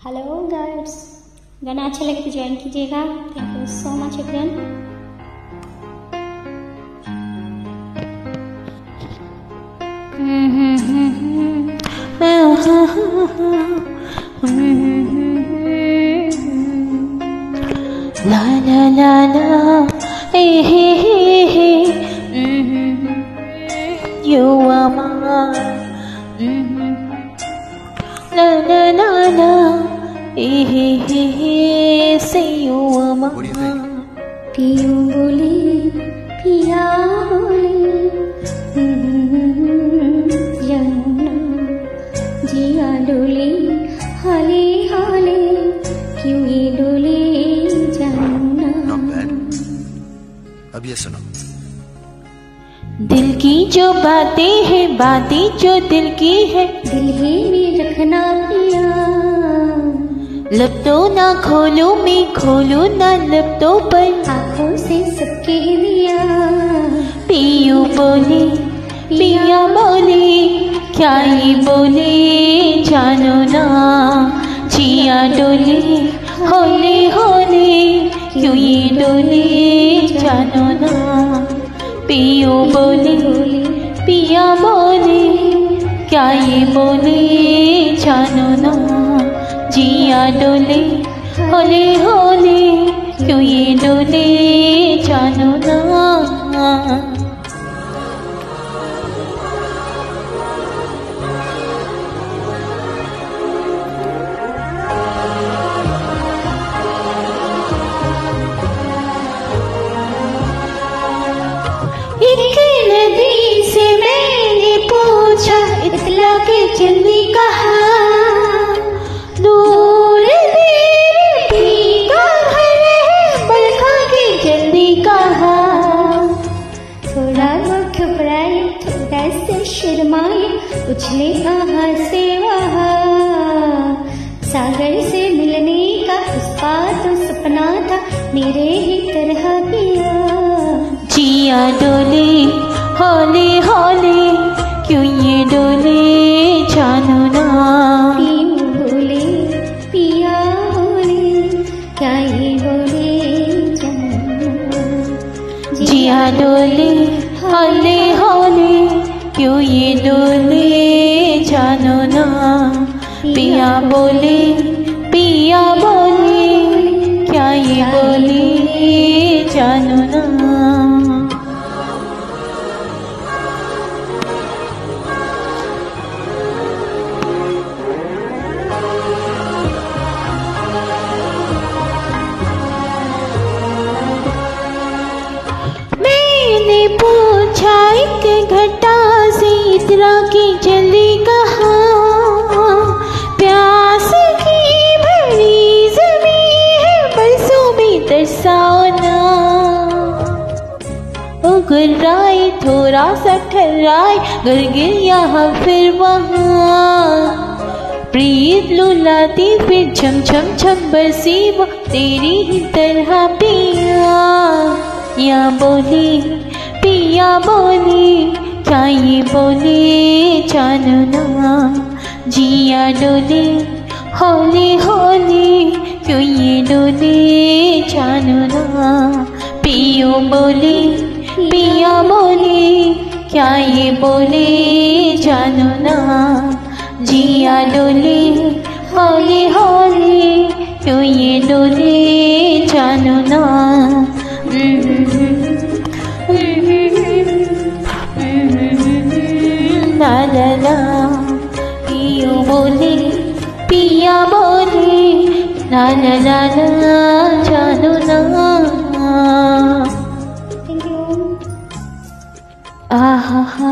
Hello guides, गाना अच्छा लगे तो ज्वाइन कीजिएगा। Thank you so much everyone. La la la la, hey hey hey hey, you are mine. La la la la, hey hey hey hey, say you are mine. What do you think? पियो बोले पिया बोले यमुना जिया डोले हाले हाले क्यों ये डोले जमुना। Not bad. अब ये सुनो। दिल की जो बातें हैं, बातें जो दिल की है, दिल ही में रखना पिया। लब तो ना खोलूं मैं, खोलूं ना लब तो पर, आँखों से सब कह दिया। पियू बोले पिया बोले, क्या ये बोले जानो ना। जिया डोले होले होले, क्यों ये डोले जानो ना। पियू बोले पिया बोले, क्या ये बोले जानो ना। जिया डोले होले होले, क्यों ये डोले जानो ना। एक नदी से मैंने पूछा, इतला के जल्दी कहा, दूर देर भीगा घर है, बरखा के जल्दी कहा। थोड़ा वो घबराए, थोड़ा से शर्माए, उछले कहाँ से वहाँ। सागर से मिलने का उसका तो सपना था, मेरे ही तरह पिया। जिया डोले होले होले, क्यों ये डोले जानो ना। पियू बोले पिया बोले, क्या ये बोले जमुना। जिया डोले होले होले, क्यों ये डोले जानो ना। पिया बोले क्या ये बोले जानो ना। मैंने पूछा एक घटा से, इतरा की जल्दी कहा, प्यास की भरी ज़मीं है, बरसों में तरसाओ ना। ओ गुर्राए थोड़ा सा ठहराए, गर गिर यहाँ फिर वहाँ। प्रीत लुलाती फिर छम छम छम बरसी वो, तेरी ही तरह पिया। या बोली पिया बोली, क्या ये बोले जानो ना। जिया डोले होले होले, क्यों ये डोले जानो ना। पियो बोले पिया बोले, क्या ये बोले जानो ना। जिया डोले होले होले, क्यों ये डोले जानो ना। ला ला ला, पियो बोले पिया बोले, ला ला ला ला जानो ना। Thank you. आहा हा।